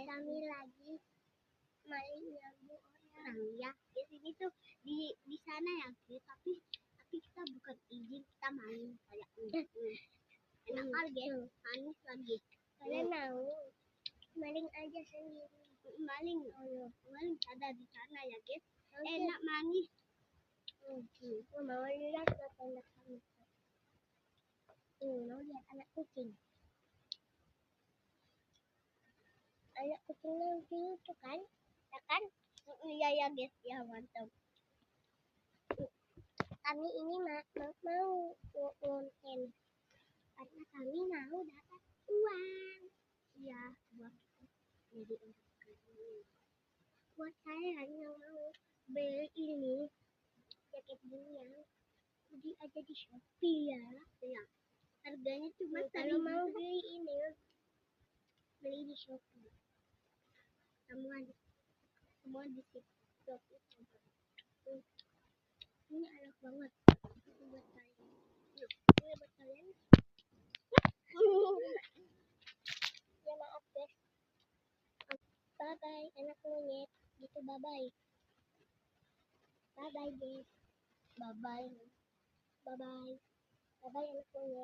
kami lagi maling nyambu orang ya. Di sini tuh di sana ya, tapi kita bukan izin, kita maling kayak enak kali guys, manis lagi. Kalian mau maling aja sendiri. Maling ada di sana ya guys. Enak manis. Mau lihat anak kami. Mau lihat anak kucing. Anak kucingnya lucu kan? Ya kan? Iya ya guys, ya mantap. Kami ini mau konten karena kami mau dapat uang. Ya, buat jadi orang kaya. Buat saya yang mau beli ini jaket gini yang beli aja di Shopee ya. Ya. Harganya cuma kalau mau beli ini beli di Shopee. Semua di Shopee. Ini enak banget buat kalian. Ini buat kalian. Ya maaf guys. Bye bye anak monyet. Gitu bye bye. Bye bye guys. Bye bye. Bye bye. Bye bye anak monyet.